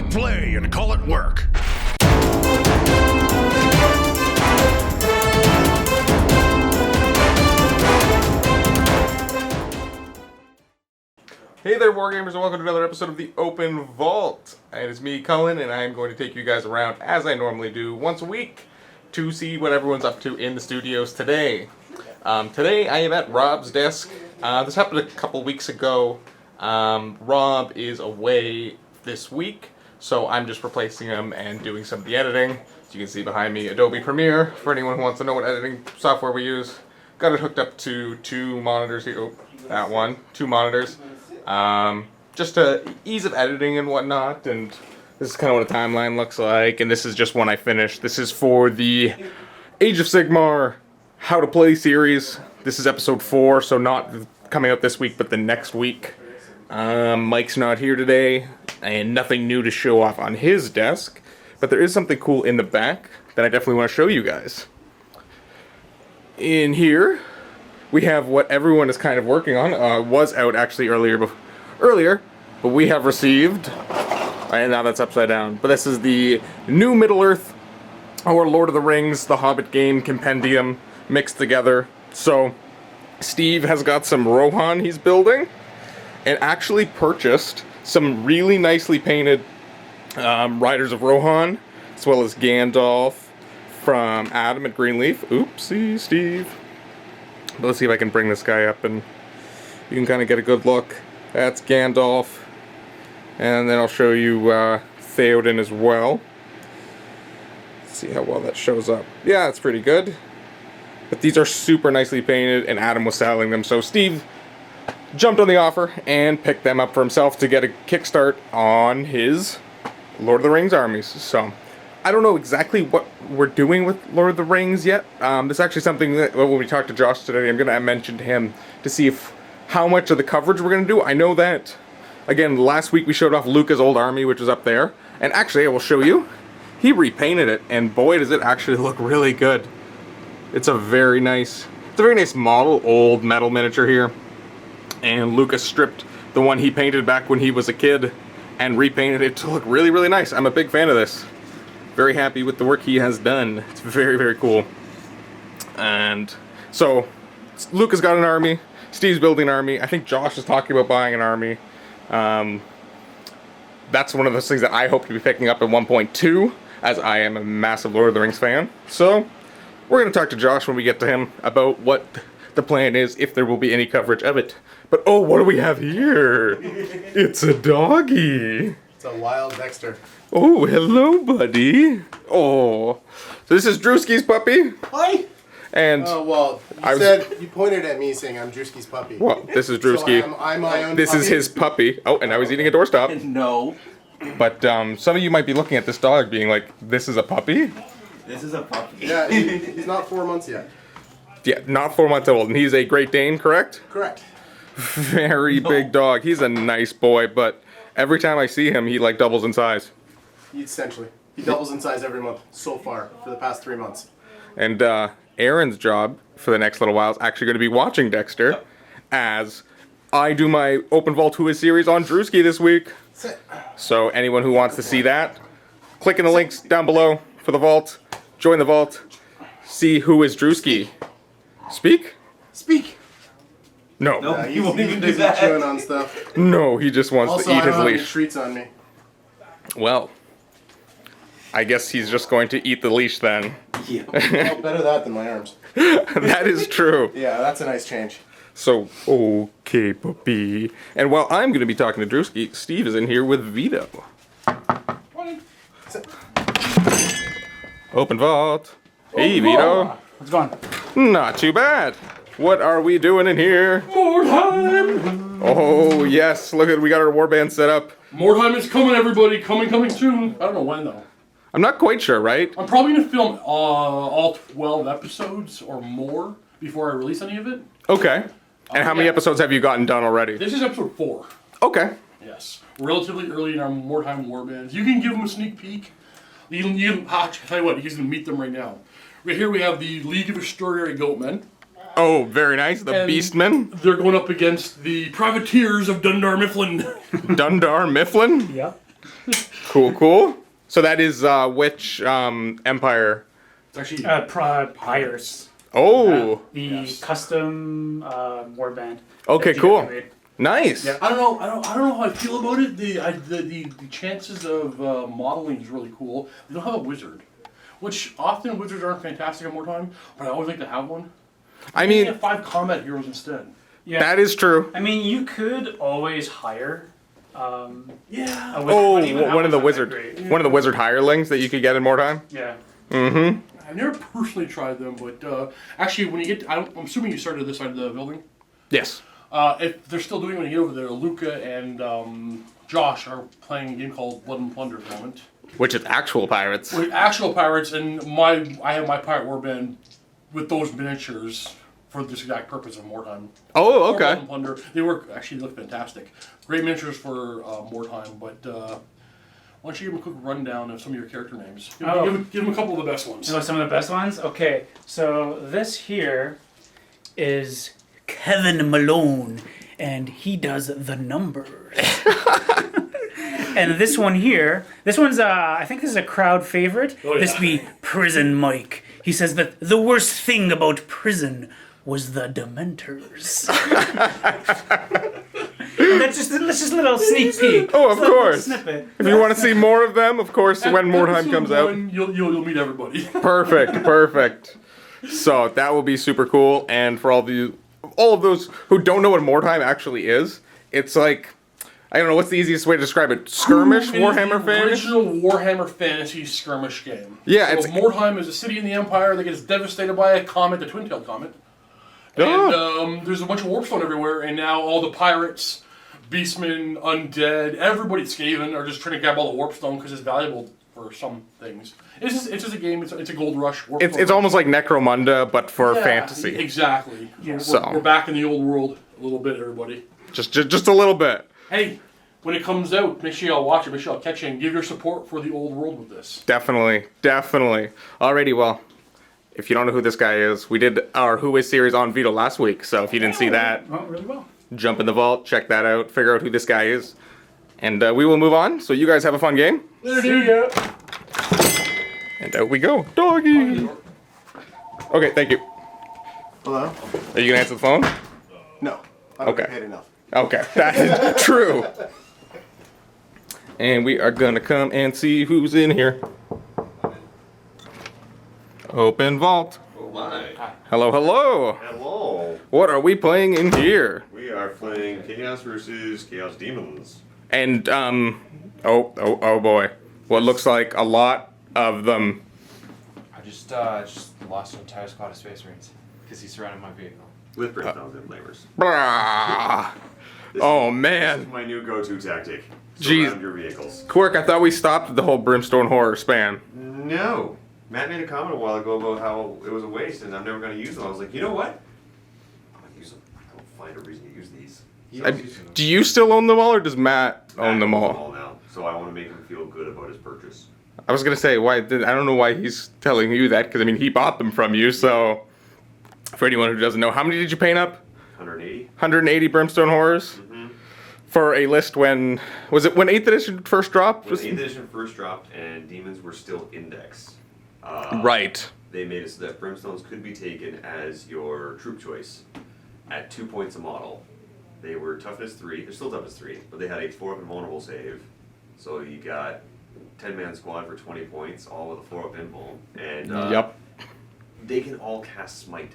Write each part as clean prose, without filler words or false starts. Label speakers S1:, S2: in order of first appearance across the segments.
S1: it play and call it work.
S2: Hey there, Wargamers, and welcome to another episode of the Open Vault. It is me, Cullen, and I am going to take you guys around, as I normally do, once a week to see what everyone's up to in the studios today. Today, I am at Rob's desk. This happened a couple weeks ago. Rob is away this week, so I'm just replacing him and doing some of the editing. As you can see behind me, Adobe Premiere, for anyone who wants to know what editing software we use. Got it hooked up to two monitors here. Oh, that one. Two monitors. Just to ease of editing and whatnot, and this is kind of what a timeline looks like, and this is just one I finished. This is for the Age of Sigmar How to Play series. This is episode 4, so not coming up this week, but the next week. Mike's not here today, and nothing new to show off on his desk, but there is something cool in the back that I definitely want to show you guys. In here, we have what everyone is kind of working on. Was out actually earlier, but we have received, and now that's upside down, but this is the new Middle-earth, or Lord of the Rings, The Hobbit game compendium mixed together. So, Steve has got some Rohan he's building, and actually purchased some really nicely painted Riders of Rohan, as well as Gandalf from Adam at Greenleaf. Oopsie, Steve. But let's see if I can bring this guy up and you can kind of get a good look. That's Gandalf. And then I'll show you Theoden as well. Let's see how well that shows up. Yeah, that's pretty good. But these are super nicely painted, and Adam was selling them. So Steve jumped on the offer and picked them up for himself to get a kickstart on his Lord of the Rings armies. So I don't know exactly what we're doing with Lord of the Rings yet. This is actually something that, when we talked to Josh today, I'm going to mention to him to see how much of the coverage we're going to do. I know that, again, last week we showed off Luca's old army, which is up there. And actually, I will show you. He repainted it, and boy, does it actually look really good. It's a very nice model, old metal miniature here. And Luca stripped the one he painted back when he was a kid and repainted it to look really, really nice. I'm a big fan of this. Very happy with the work he has done. It's very, very cool. And so, Luca's got an army. Steve's building an army. I think Josh is talking about buying an army. That's one of those things that I hope to be picking up at 1.2, as I am a massive Lord of the Rings fan. So, we're going to talk to Josh when we get to him about what the plan is, if there will be any coverage of it. But oh, what do we have here? It's a doggy.
S3: It's a wild Dexter.
S2: Oh, hello, buddy. Oh, so this is Drewski's puppy.
S3: Hi.
S2: And
S3: well, you pointed at me saying I'm Drewski's puppy.
S2: Well, this is Drewski.
S3: So I'm my own.
S2: This
S3: puppy.
S2: is his puppy. Oh, and now he's eating a doorstop.
S4: No.
S2: But some of you might be looking at this dog, being like, "This is a puppy."
S4: This is a puppy.
S3: Yeah, he's not 4 months yet.
S2: Yeah, not 4 months old, and he's a Great Dane, correct?
S3: Correct.
S2: Very big dog. He's a nice boy, but every time I see him, he like doubles in size.
S3: Essentially, he doubles in size every month so far for the past 3 months.
S2: And Aaron's job for the next little while is actually going to be watching Dexter, as I do my Open Vault Who Is series on Drewski this week. So anyone who wants to see that, click in the links down below for the vault, join the vault, see Who Is Drewski. Speak?
S3: Speak.
S2: No.
S4: No.
S3: He's
S4: You won't even do
S3: busy
S4: that.
S3: chewing on stuff.
S2: No, he just wants
S3: Also,
S2: to eat
S3: I don't
S2: his
S3: have any
S2: leash.
S3: treats on me.
S2: Well, I guess he's just going to eat the leash then.
S4: Yeah.
S3: Oh, better that than my arms.
S2: That is true.
S3: Yeah, that's a nice change.
S2: So, okay, puppy. And while I'm going to be talking to Drewski, Steve is in here with Vito. Open vault. Hey, Vito.
S5: What's going on?
S2: Not too bad. What are we doing in here?
S5: Mordheim!
S2: Oh, yes. Look at, we got our warband set up.
S5: Mordheim is coming, everybody. Coming soon. I don't know when, though.
S2: I'm not quite sure, right?
S5: I'm probably going to film all 12 episodes or more before I release any of it.
S2: Okay. And how many
S5: yeah.
S2: episodes have you gotten done already?
S5: This is episode 4.
S2: Okay.
S5: Yes. Relatively early in our Mordheim warbands. You can give them a sneak peek. I'll tell you what, he's going to meet them right now. Right here we have the League of Extraordinary Goatmen.
S2: Oh, very nice. The
S5: And
S2: Beastmen.
S5: They're going up against the Privateers of Dundar Mifflin.
S2: Dundar Mifflin?
S5: Yeah.
S2: Cool, cool. So that is which empire?
S5: It's actually
S4: Pirates.
S2: Oh,
S4: The custom warband.
S2: okay,
S4: that you
S2: cool.
S4: made.
S2: Nice.
S4: Yeah.
S5: I don't know how I feel about it. The chances of modeling is really cool. They don't have a wizard, which often wizards aren't fantastic at Mordheim, but I always like to have one.
S2: I
S5: Maybe
S2: mean,
S5: have 5 combat heroes instead.
S4: Yeah.
S2: that is true.
S4: I mean, you could always hire.
S5: Yeah.
S4: A wizard,
S2: Oh,
S4: but even that
S2: one of the
S4: one's not
S2: wizard,
S4: that great.
S2: one of the wizard hirelings that you could get in Mordheim.
S4: Yeah.
S2: Mm-hmm.
S5: I've never personally tried them, but actually, when you get, I'm assuming you started this side of the building.
S2: Yes.
S5: If they're still doing it when you get over there, Luca and Josh are playing a game called Blood and Plunder at the moment.
S2: Which is actual pirates.
S5: We're actual pirates, and I have my pirate warband with those miniatures for this exact purpose of Mordheim.
S2: Oh,
S5: Blood
S2: okay.
S5: and Plunder. They look fantastic. Great miniatures for Mordheim, but why don't you give them a quick rundown of some of your character names? Give them a couple of the best ones.
S4: You know some of the best ones? Okay, so this here is Kevin Malone, and he does the numbers. And this one here, this one's, I think this is a crowd favorite.
S5: Oh, yeah.
S4: This be Prison Mike. He says that the worst thing about prison was the Dementors. That's just a little sneak peek.
S2: Oh, of
S4: Just a little
S2: course.
S4: Snippet.
S2: If you want to see more of them, of course, when Mordheim
S5: Episode
S2: comes out.
S5: 1, you'll meet everybody.
S2: Perfect, perfect. So that will be super cool. And for all of those who don't know what Mordheim actually is, it's like, I don't know, what's the easiest way to describe it? Skirmish,
S5: It is
S2: Warhammer
S5: the
S2: Fantasy?
S5: original Warhammer Fantasy skirmish game.
S2: Yeah,
S5: so
S2: it's-
S5: Mordheim is a city in the Empire that gets devastated by a comet, the twin-tailed comet.
S2: Oh.
S5: And there's a bunch of warpstone everywhere, and now all the pirates, beastmen, undead, everybody Skaven are just trying to grab all the warpstone because it's valuable for some things. It's just a game. It's a gold rush.
S2: It's almost like Necromunda, but for
S5: Yeah,
S2: fantasy.
S5: Exactly.
S4: Yeah.
S2: So.
S5: We're back in the old world a little bit, everybody.
S2: Just a little bit.
S5: Hey, when it comes out, make sure y'all watch it. Make sure y'all catch it and give your support for the old world with this.
S2: Definitely, definitely. Alrighty, well, if you don't know who this guy is, we did our Who Is series on Vito last week, so if you didn't see that,
S4: Oh, really well.
S2: jump in the vault, check that out, figure out who this guy is, and we will move on. So you guys have a fun game,
S4: See ya.
S2: and out we go. Doggy! Okay, thank you.
S3: Hello?
S2: Are you gonna answer the phone?
S3: No. I don't
S2: Okay.
S3: get paid enough.
S2: Okay, that is true. And we are gonna come and see who's in here. Open vault.
S6: Oh my.
S2: Hello, hello.
S6: Hello.
S2: What are we playing in here?
S6: We are playing Chaos versus Chaos Demons.
S2: And oh boy, what looks like a lot of them.
S7: I just lost an entire squad of Space Marines because he surrounded my vehicle.
S6: With brimstones and flamers.
S2: Brah.
S6: This
S2: Oh
S6: is
S2: man,
S6: my new go-to tactic.
S2: Jeez.
S6: Surround your vehicles.
S2: Quirk, I thought we stopped the whole brimstone horror spam.
S6: No. Matt made a comment a while ago about how it was a waste and I'm never going to use them. I was like, you know what? I'm going to use them. I don't find a reason to use these. He
S2: I-
S6: owns these.
S2: do you still own them all, or does Matt own
S6: Matt
S2: them
S6: owns
S2: all?
S6: now, so I want to make him feel good about his purchase.
S2: I was gonna say I don't know why he's telling you that, because I mean he bought them from you. So for anyone who doesn't know, how many did you paint up?
S6: 180.
S2: 180 brimstone horrors for a list. When was it? When 8th edition first dropped?
S6: When 8th edition first dropped and demons were still indexed.
S2: Right.
S6: They made it so that brimstones could be taken as your troop choice at 2 points a model. They were toughness 3, they're still toughness 3, but they had a 4-up invulnerable save. So you got 10-man squad for 20 points, all with a 4-up invul. And
S2: Yep.
S6: they can all cast smite.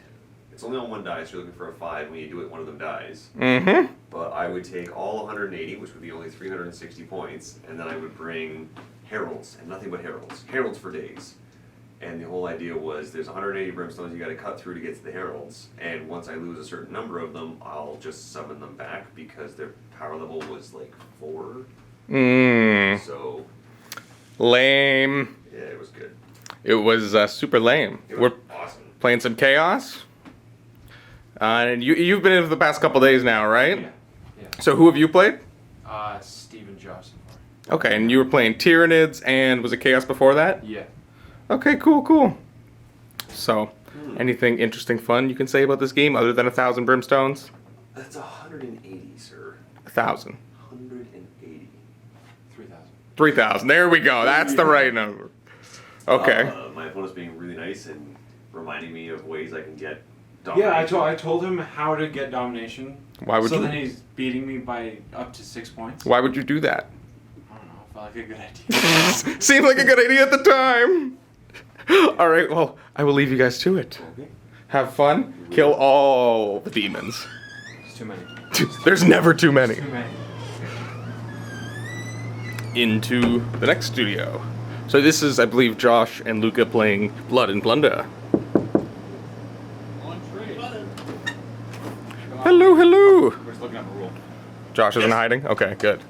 S6: It's only on one die, so you're looking for a 5. When you do it, one of them dies.
S2: Mm-hmm.
S6: But I would take all 180, which would be only 360 points, and then I would bring heralds, and nothing but heralds. Heralds for days. And the whole idea was there's 180 brimstones you got to cut through to get to the heralds, and once I lose a certain number of them, I'll just summon them back because their power level was like 4. So
S2: Lame.
S6: yeah, it was good.
S2: It was super lame.
S6: It was
S2: We're
S6: awesome.
S2: playing some chaos. And you've been in for the past couple days now, right?
S7: Yeah.
S2: So who have you played?
S7: Steve and Josh so far.
S2: Okay, and you were playing Tyranids, and was it chaos before that?
S7: Yeah.
S2: Okay, cool. So, anything interesting, fun you can say about this game other than 1,000 brimstones?
S6: That's 180, sir.
S2: 1,000.
S6: 180.
S7: 3,000.
S2: 3,000. There we go. That's the right number. Okay.
S6: My opponent's being really nice and reminding me of ways I can get
S7: Yeah,
S6: domination.
S7: I told him how to get domination.
S2: Why would
S7: so
S2: you?
S7: then he's beating me by up to 6 points.
S2: Why would you do that?
S7: I don't know. I felt like a good idea.
S2: Seemed like a good idea at the time. All right. Well, I will leave you guys to it.
S7: Okay.
S2: Have fun. Kill all the demons.
S7: It's too many.
S2: There's never too many.
S7: Too many.
S2: Into the next studio. So this is, I believe, Josh and Luca playing Blood and Plunder. Hello, hello.
S8: We're just looking up a rule.
S2: Josh isn't hiding? Okay, good.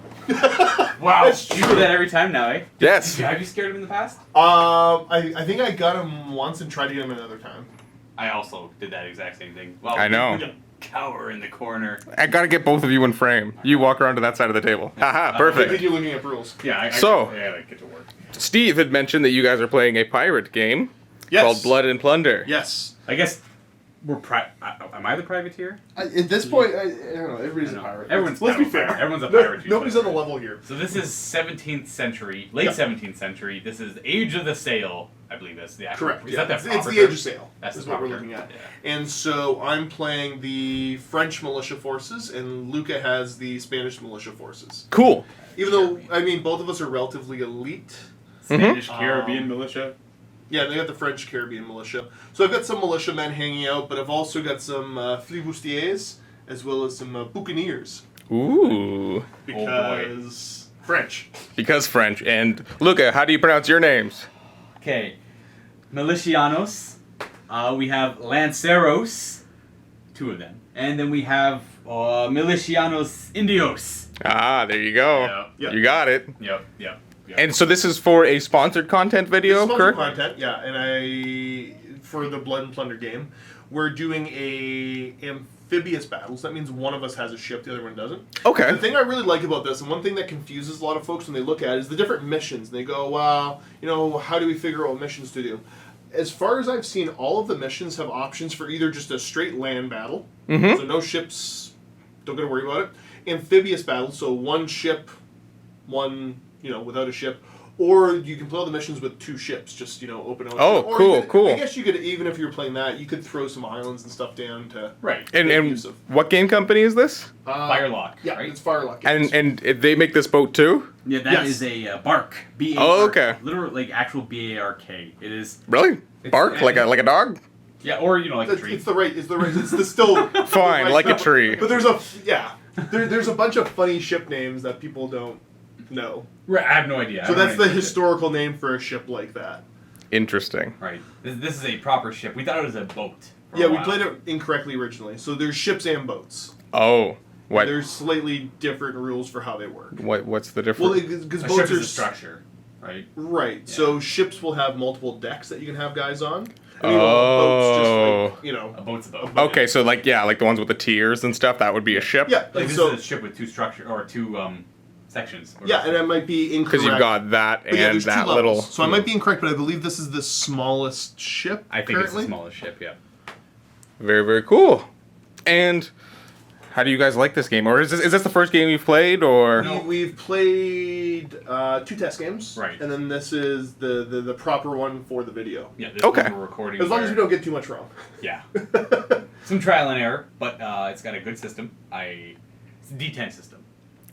S7: Wow.
S8: You do that every time now, eh?
S2: Yes.
S8: Have you scared him in the past?
S3: I think I got him once and tried to get him another time.
S8: I also did that exact same thing. Well,
S2: I know.
S8: We just cower in the corner.
S2: I gotta get both of you in frame. You walk around to that side of the table. Haha,
S3: I think
S2: perfect.
S3: you're looking at rules.
S8: Yeah,
S2: So-
S8: I gotta get to work.
S2: Steve had mentioned that you guys are playing a pirate game
S3: Yes.
S2: called Blood and Plunder.
S3: Yes.
S8: I guess we're am I the privateer?
S3: At this point, I don't know. Everybody's
S8: I
S3: a
S8: know.
S3: pirate.
S8: Everyone's
S3: Let's be
S8: kind of a
S3: fair.
S8: pirate. Everyone's a pirate
S3: Nobody's
S8: usually.
S3: on the level here.
S8: So this is 17th century, late
S3: Yeah.
S8: 17th century. This is Age of the Sail. I believe that's the actual.
S3: Correct.
S8: Is
S3: Yeah.
S8: that
S3: It's
S8: proper
S3: the
S8: term?
S3: Age of Sail.
S8: That's
S3: is
S8: the
S3: what we're
S8: proper
S3: looking
S8: term.
S3: at.
S8: Yeah.
S3: And so I'm playing the French militia forces, and Luca has the Spanish militia forces.
S2: Cool.
S3: Even though, I mean, both of us are relatively elite.
S8: Spanish Caribbean militia.
S3: Yeah, they got the French Caribbean militia. So I've got some militiamen hanging out, but I've also got some flibustiers, as well as some buccaneers.
S2: Ooh.
S3: Because French.
S2: Because French. And Luca, how do you pronounce your names?
S8: Okay, Milicianos. We have Lanceros, 2 of them, and then we have Milicianos Indios.
S2: Ah, there you go.
S8: Yeah.
S3: Yeah.
S2: You got it.
S8: Yep.
S2: And so this is for a sponsored content video,
S3: Sponsored
S2: correct?
S3: content, yeah. And for the Blood and Plunder game, we're doing a amphibious battles. That means one of us has a ship, the other one doesn't.
S2: Okay.
S3: The thing I really like about this, and one thing that confuses a lot of folks when they look at it, is the different missions. And they go, well, how do we figure out what missions to do? As far as I've seen, all of the missions have options for either just a straight land battle,
S2: Mm-hmm.
S3: so no ships, don't got to worry about it. Amphibious battle, so one ship, one, without a ship. Or you can play all the missions with 2 ships, just, open ocean.
S2: Oh,
S3: Or
S2: cool,
S3: you could-
S2: cool.
S3: I guess you could, even if you're playing that, you could throw some islands and stuff down to...
S8: Right.
S2: And
S3: Make use of.
S2: what game company is this?
S8: Firelock.
S3: Yeah,
S8: Right.
S3: it's Firelock.
S2: And they make this boat too?
S8: Yeah, that
S3: Yes.
S8: is a bark. B-A-R-K.
S2: Oh, okay.
S8: Literally, like actual B-A-R-K. It is.
S2: Really? Bark
S8: It's-
S2: like a dog?
S8: Yeah, or like a
S3: It's,
S8: tree.
S3: it's the still...
S2: Fine, like a tree.
S3: But there's there's a bunch of funny ship names that people don't know.
S8: Right, I have no idea.
S3: So
S8: I don't
S3: that's
S8: know
S3: the
S8: anything.
S3: historical name for a ship like that.
S2: Interesting.
S8: Right. This is a proper ship. We thought it was a boat. for
S3: Yeah,
S8: a
S3: we
S8: while.
S3: played it incorrectly originally. So there's ships and boats.
S2: Oh, what?
S3: There's slightly different rules for how they work.
S2: What's the
S3: Well,
S2: difference?
S3: because
S8: A
S3: boats
S8: ship
S3: are
S8: is a structure, right?
S3: Right.
S8: Yeah.
S3: So ships will have multiple decks that you can have guys on.
S2: Oh.
S3: Boats just like,
S8: A boat's a boat.
S2: Okay, so like the ones with the tiers and stuff, that would be a ship.
S3: Yeah.
S8: Like
S3: and
S8: this
S3: so
S8: is a ship with 2 structure or 2 sections. Or
S3: yeah, and I might be incorrect.
S2: Because you've got that
S3: But yeah,
S2: and
S3: there's 2
S2: that
S3: levels.
S2: little.
S3: So I might be incorrect, but I believe this is the smallest ship.
S8: I think
S3: currently.
S8: it's the smallest ship. Yeah.
S2: Very, very cool. And how do you guys like this game? Or is this the first game you've played? Or
S3: We've played 2 test games,
S8: Right.
S3: And then this is the proper one for the video.
S8: Yeah. This
S2: Okay.
S8: one we're recording.
S3: As long as we
S8: where-
S3: don't get too much wrong.
S8: Yeah. Some trial and error, but it's got a good system. It's a D10 system.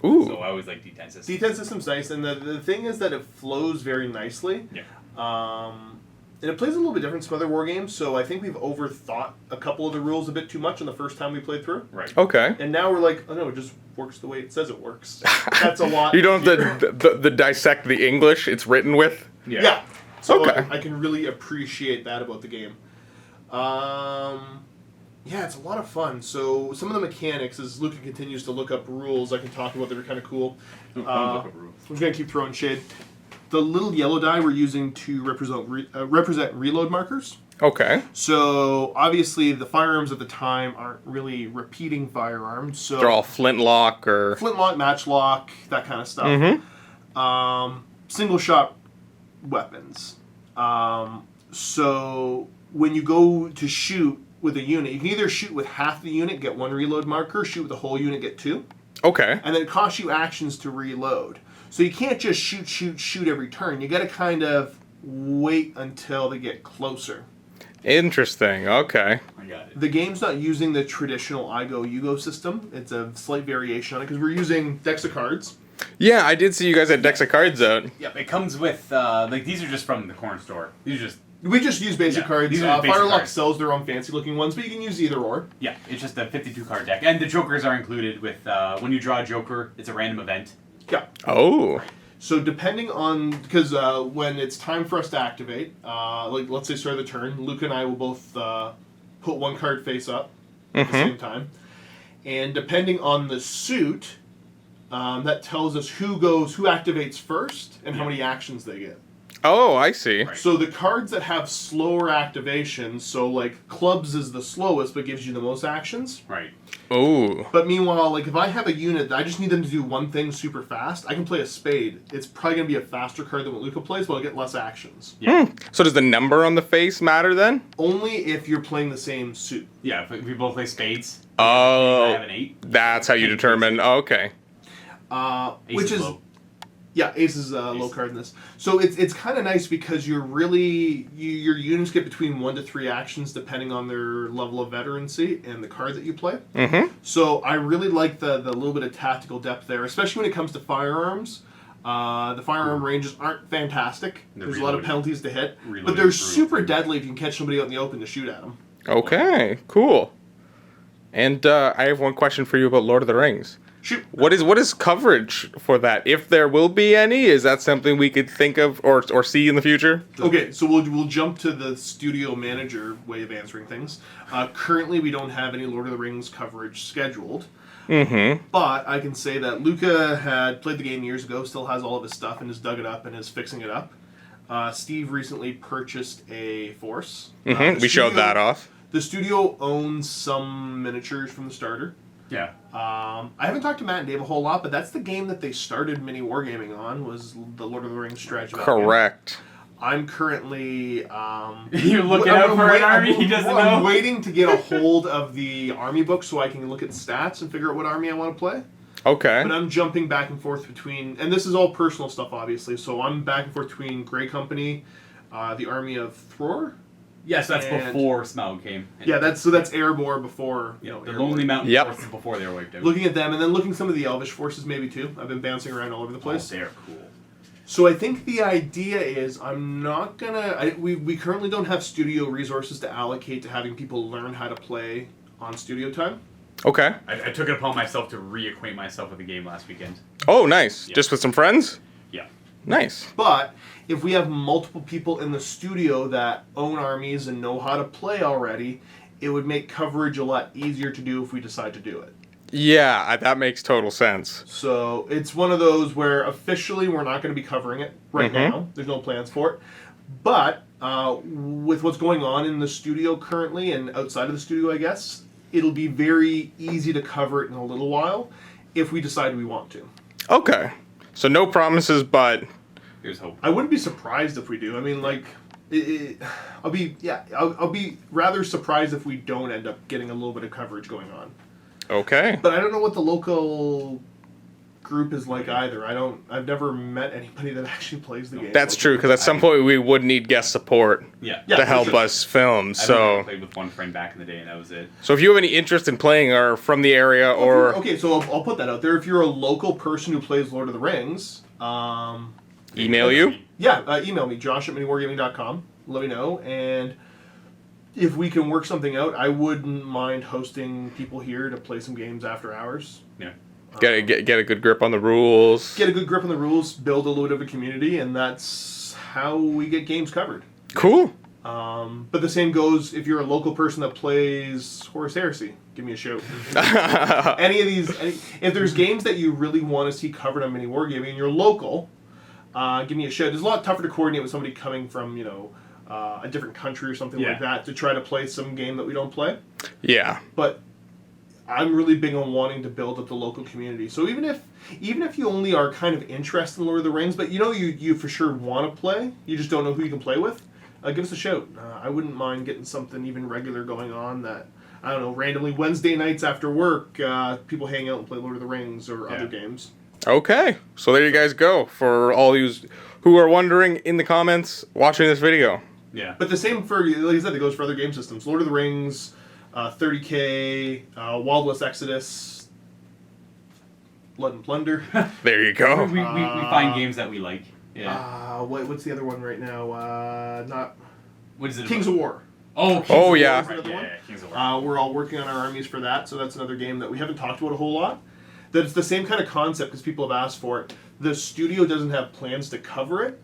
S2: ooh,
S8: So I always like D10 systems.
S3: D10 system's nice, and the thing is that it flows very nicely.
S8: Yeah.
S3: And it plays a little bit different from other war games, so I think we've overthought a couple of the rules a bit too much on the first time we played through.
S8: Right.
S2: okay.
S3: And now we're like, oh no, it just works the way it says it works. That's a lot.
S2: You don't
S3: easier.
S2: have the dissect the English it's written with.
S3: Yeah. So
S2: Okay.
S3: I can really appreciate that about the game. Yeah, it's a lot of fun. So some of the mechanics, as Luca continues to look up rules, I can talk about that are kind of cool. I'm just gonna keep throwing shade. The little yellow die we're using to represent reload markers.
S2: Okay.
S3: So obviously the firearms at the time aren't really repeating firearms. So
S2: They're all flintlock or.
S3: flintlock, matchlock, that kind of stuff.
S2: Mm-hmm.
S3: Single shot weapons. So when you go to shoot with a unit, you can either shoot with half the unit, get 1 reload marker, shoot with the whole unit, get 2.
S2: Okay.
S3: And then it costs you actions to reload. So you can't just shoot every turn. You got to kind of wait until they get closer.
S2: Interesting. Okay.
S8: I got it.
S3: The game's not using the traditional I go, you go system. It's a slight variation on it because we're using decks of cards.
S2: Yeah, I did see you guys had decks of cards out.
S8: Yep, it comes with, like, these are just from the corner store. These are just,
S3: We just use basic
S8: Yeah,
S3: cards.
S8: these are just basic
S3: Firelock
S8: cards.
S3: sells their own fancy looking ones, but you can use either or.
S8: yeah, it's just a 52 card deck. And the jokers are included with, when you draw a joker, it's a random event.
S3: Yeah.
S2: Oh.
S3: So depending on, because when it's time for us to activate, like let's say start of the turn, Luke and I will both put one card face up at the same time, and depending on the suit, that tells us who activates first and how many actions they get.
S2: Oh, I see.
S8: Right.
S3: So the cards that have slower activations, so like clubs is the slowest but gives you the most actions.
S8: Right.
S2: Oh.
S3: But meanwhile, like if I have a unit that I just need them to do one thing super fast, I can play a spade. It's probably going to be a faster card than what Luca plays, but I'll get less actions.
S8: Yeah.
S2: So does the number on the face matter then?
S3: Only if you're playing the same suit.
S8: Yeah, if we both play spades, I have
S2: Oh.
S8: an 8.
S2: That's how you determine. Okay.
S8: Ace
S3: Which is
S8: low.
S3: yeah, ace is a low card in this. So it's kind of nice because you're really your units get between 1 to 3 actions depending on their level of veterancy and the card that you play.
S2: Mm-hmm.
S3: So I really like the little bit of tactical depth there, especially when it comes to firearms. The firearm ranges aren't fantastic. There's a lot of
S8: reloading.
S3: penalties to hit, but
S8: Reloading
S3: they're
S8: is brutal.
S3: super deadly if you can catch somebody out in the open to shoot at them.
S2: Okay. Cool. And I have one question for you about Lord of the Rings.
S3: Shoot.
S2: What is coverage for that? If there will be any, is that something we could think of or see in the future?
S3: Okay, so we'll jump to the studio manager way of answering things. Currently, we don't have any Lord of the Rings coverage scheduled.
S2: Mm-hmm.
S3: But I can say that Luca had played the game years ago, still has all of his stuff and has dug it up and is fixing it up. Steve recently purchased a Force.
S2: Mm-hmm.
S3: The
S2: We showed
S3: studio-
S2: that off.
S3: The studio owns some miniatures from the starter.
S8: Yeah.
S3: I haven't talked to Matt and Dave a whole lot, but that's the game that they started MiniWarGaming on, was the Lord of the Rings strategy. map game.
S2: Correct.
S3: I'm currently...
S8: You're looking out for an army he doesn't
S3: I'm
S8: know?
S3: waiting to get a hold of the army book so I can look at stats and figure out what army I want to play.
S2: Okay.
S3: But I'm jumping back and forth between... And this is all personal stuff, obviously. So I'm back and forth between Grey Company, the army of Thror.
S8: Yes, that's
S3: And-
S8: before Smaug came.
S3: Yeah, that's Erebor before...
S8: Yeah, the
S3: Erebor.
S8: Lonely Mountain
S2: Yep.
S8: forces before they were wiped out.
S3: Looking at them, and then looking at some of the Elvish forces maybe too. I've been bouncing around all over the place.
S8: They're cool.
S3: So I think the idea is I'm not gonna... We currently don't have studio resources to allocate to having people learn how to play on studio time.
S2: Okay.
S8: I took it upon myself to reacquaint myself with the game last weekend.
S2: Oh, nice.
S8: Yeah.
S2: Just with some friends?
S8: Yeah.
S2: Nice.
S3: But if we have multiple people in the studio that own armies and know how to play already, it would make coverage a lot easier to do if we decide to do it.
S2: Yeah, that makes total sense.
S3: So it's one of those where officially we're not going to be covering it right now. There's no plans for it. But with what's going on in the studio currently and outside of the studio, I guess, it'll be very easy to cover it in a little while if we decide we want to.
S2: Okay. So no promises, but
S8: Here's hope.
S3: I wouldn't be surprised if we do. I mean, like, I'll be rather surprised if we don't end up getting a little bit of coverage going on.
S2: okay.
S3: But I don't know what the local group is like either. I've never met anybody that actually plays the game.
S2: That's true, because at some point we would need guest support
S8: Yeah.
S3: Yeah,
S2: to
S3: for
S2: help
S3: sure.
S2: us film.
S8: I
S2: So,
S8: played with one friend back in the day, and that was it.
S2: so if you have any interest in playing or from the area or
S3: Okay, so I'll put that out there. If you're a local person who plays Lord of the Rings,
S2: email you.
S3: yeah, email me, josh@miniwargaming.com. Let me know, and if we can work something out, I wouldn't mind hosting people here to play some games after hours.
S8: Yeah.
S2: Get a good grip on the rules.
S3: Get a good grip on the rules, build a little bit of a community, and that's how we get games covered.
S2: Cool.
S3: But the same goes if you're a local person that plays Horus Heresy. Give me a shout. Any of these, if there's games that you really want to see covered on MiniWarGaming and you're local, give me a shout. It's a lot tougher to coordinate with somebody coming from, a different country or something like that to try to play some game that we don't play.
S2: Yeah.
S3: But I'm really big on wanting to build up the local community. So even if you only are kind of interested in Lord of the Rings, but you for sure want to play, you just don't know who you can play with, give us a shout. I wouldn't mind getting something even regular going on that, I don't know, randomly Wednesday nights after work, people hang out and play Lord of the Rings or other games.
S2: Okay, so there you guys go. For all you who are wondering in the comments watching this video.
S8: Yeah.
S3: But the same for, like I said, it goes for other game systems. Lord of the Rings, 30K, Wild West Exodus, Blood and Plunder.
S2: There you go.
S8: We find games that we like. Yeah.
S3: What's the other one right now? Not
S8: What is it?
S3: Kings of War.
S8: Oh,
S2: Oh, yeah.
S3: Is another one?
S8: Yeah, Kings of War.
S3: We're all working on our armies for that, so that's another game that we haven't talked about a whole lot. That's the same kind of concept because people have asked for it. The studio doesn't have plans to cover it,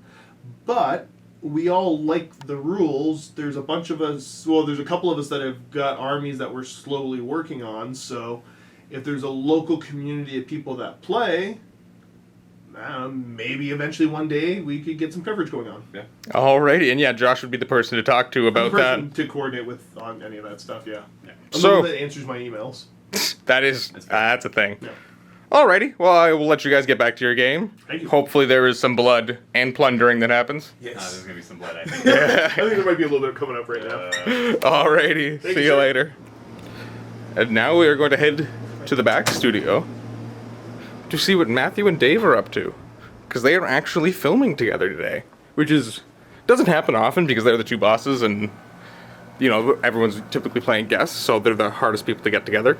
S3: but we all like the rules. There's a bunch of us, well, there's a couple of us that have got armies that we're slowly working on, so if there's a local community of people that play, maybe eventually one day we could get some coverage going on.
S8: Yeah.
S2: Alrighty, and yeah, Josh would be the person to talk to about
S3: The
S2: that.
S3: person to coordinate with on any of that stuff, yeah.
S8: Yeah.
S3: I'm
S2: So-
S3: the one that answers my emails.
S2: That's a thing.
S3: Yeah.
S2: Alrighty, well, I will let you guys get back to your game.
S3: Thank you.
S2: Hopefully there is some blood and plundering that happens.
S8: There's gonna be some blood. I think.
S3: I think there might be a little bit coming up right now.
S2: Alrighty,
S3: Thank
S2: see
S3: you,
S2: you
S3: sir.
S2: later. And now we are going to head to the back studio to see what Matthew and Dave are up to. Because they are actually filming together today. Which doesn't happen often because they're the two bosses and, you know, everyone's typically playing guests, so they're the hardest people to get together.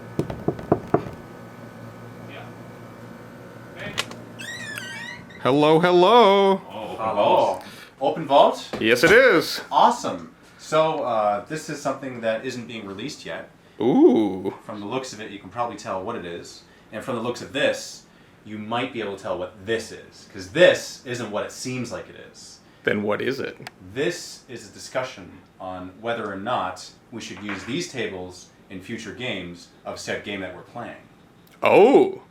S2: Hello, hello.
S9: Hello. Open Vault?
S2: Yes, it is.
S9: Awesome. So, this is something that isn't being released yet.
S2: Ooh.
S9: From the looks of it, you can probably tell what it is. And from the looks of this, you might be able to tell what this is. Because this isn't what it seems like it is.
S2: Then what is it?
S9: This is a discussion on whether or not we should use these tables in future games of said game that we're playing.
S2: Oh.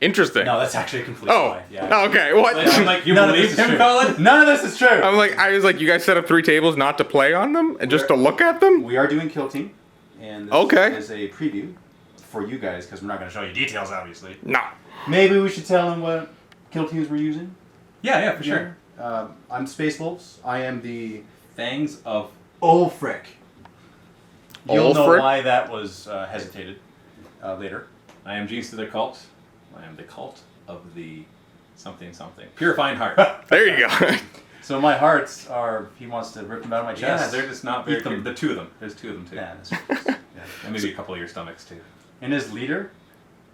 S2: Interesting.
S9: No, that's actually a complete
S2: Oh.
S9: lie. Yeah.
S2: Okay. What?
S9: I'm like,
S8: You
S9: none of
S8: believe
S9: this is
S8: him,
S9: true.
S8: Cullen?
S9: None of this is true.
S2: I was like, you guys set up 3 tables not to play on them and just to look at them?
S9: We are doing Kill Team, and this
S2: Okay.
S9: is a preview for you guys because we're not going to show you details, obviously.
S2: No.
S9: Maybe we should tell them what Kill Teams we're using.
S8: Yeah, for sure.
S9: I'm Space Wolves. I am the
S8: Fangs of
S9: Ulfric. You'll know
S2: Ulfric?
S9: why that was hesitated later.
S8: I am Genes to their cult. I am the cult of the something. Purifying heart.
S2: There you go.
S9: So my hearts are. He wants to rip them out of my
S8: Yeah,
S9: chest.
S8: they're just not very.
S9: Eat them.
S8: The 2 of them. There's 2 of them too.
S9: Yeah, that's yeah.
S8: And maybe a couple of your stomachs too.
S9: And his leader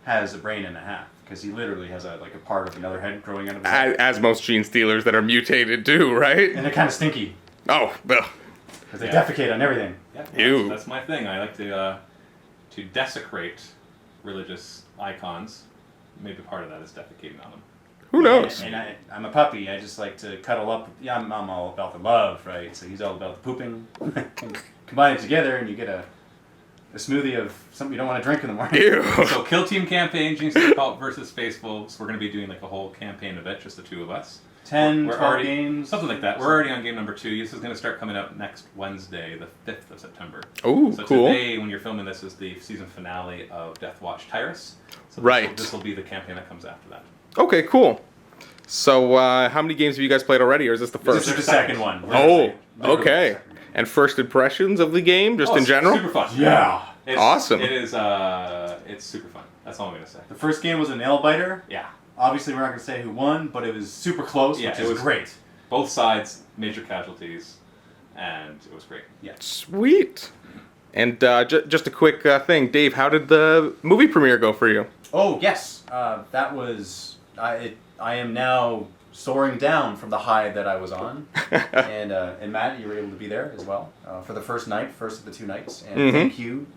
S9: has a brain and a half because he literally has a part of another head growing out of his head.
S2: As most gene stealers that are mutated do, right?
S9: And they're kind of stinky
S2: Oh, well.
S9: because they
S8: Yeah.
S9: defecate on everything.
S8: Yeah,
S2: Ew.
S8: that's my thing. I like to desecrate religious icons. Maybe part of that is defecating on them.
S2: Who knows?
S9: And I'm a puppy. I just like to cuddle up. Yeah, I'm all about the love, right? So he's all about the pooping. Combine it together, and you get a smoothie of something you don't want to drink in the morning.
S2: Ew.
S8: So Kill Team campaign, Genes to their cult versus Space Wolves. We're going to be doing like a whole campaign event, just the 2 of us.
S9: 10,
S8: We're
S9: 12
S8: already,
S9: games.
S8: something like that. We're already on game number 2. This is going to start coming up next Wednesday, the 5th of September.
S2: Ooh,
S8: So
S2: cool.
S8: today, when you're filming this, is the season finale of Death Watch Tyrus. So
S2: Right.
S8: This will be the campaign that comes after that.
S2: Okay, cool. So, how many games have you guys played already, or is this the first?
S9: This is the second one. We're
S2: Oh,
S9: literally the
S2: okay.
S9: second one.
S2: And first impressions of the game, just in
S8: it's
S2: general?
S8: Super fun.
S9: Yeah.
S8: It's,
S2: Awesome.
S8: It is. It's super fun. That's all I'm gonna say.
S9: The first game was a nail biter.
S8: Yeah.
S9: Obviously, we're not going to say who won, but it was super close,
S8: Yeah,
S9: which
S8: it
S9: is
S8: was
S9: great.
S8: Both sides, major casualties, and it was great.
S2: Sweet. And just a quick thing. Dave, how did the movie premiere go for you?
S9: Oh, yes. That was... I am now soaring down from the high that I was on. and Matt, you were able to be there as well for the first of the 2 nights. And thank you,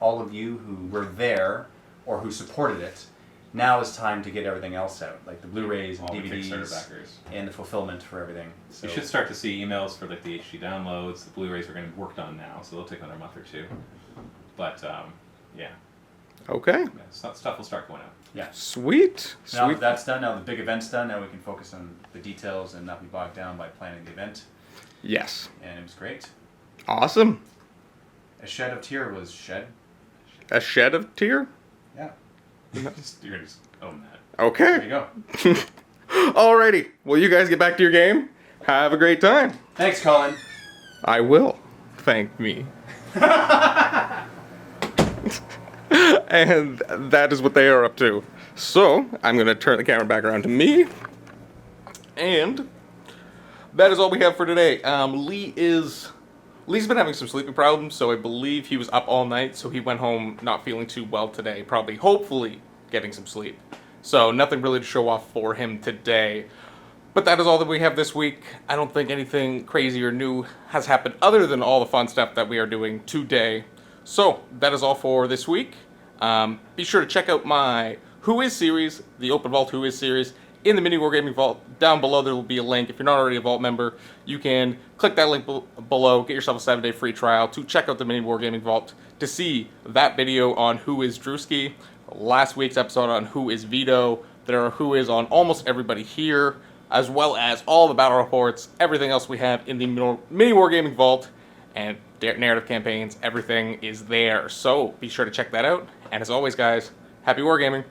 S9: all of you who were there or who supported it. Now it's time to get everything else out, like the Blu-rays and
S8: All the Kickstarter
S9: DVDs
S8: backers.
S9: and the fulfillment for everything. So
S8: You should start to see emails for like the HD downloads. The Blu-rays are getting worked on now, so they'll take another month or 2. But yeah,
S2: Okay.
S8: stuff will start going out.
S9: yeah.
S2: Sweet.
S9: Now
S2: Sweet.
S9: that that's done, now the big event's done, now we can focus on the details and not be bogged down by planning the event.
S2: Yes.
S9: And it was great.
S2: Awesome.
S9: A shed of tear was shed.
S2: A shed of tear?
S9: Yeah.
S8: You're gonna just own that.
S9: There
S2: Okay.
S9: you go.
S2: Alrighty. Well, you guys get back to your game. Have a great time.
S9: Thanks, Cullen.
S2: I will. Thank me. And that is what they are up to. So, I'm going to turn the camera back around to me. And that is all we have for today. Lee's been having some sleeping problems, so I believe he was up all night, so he went home not feeling too well today. Probably, hopefully, getting some sleep. So, nothing really to show off for him today. But that is all that we have this week. I don't think anything crazy or new has happened other than all the fun stuff that we are doing today. So, that is all for this week. Be sure to check out my Who Is series, the Open Vault Who Is series, in the MiniWarGaming Vault. Down below there will be a link. If you're not already a Vault member, you can click that link below, get yourself a 7-day free trial to check out the MiniWarGaming Vault to see that video on Who Is Drewski, last week's episode on Who Is Vito. There are Who Is on almost everybody here, as well as all the battle reports, everything else we have in the MiniWarGaming Vault, and narrative campaigns, everything is there. So be sure to check that out. And as always, guys, happy wargaming.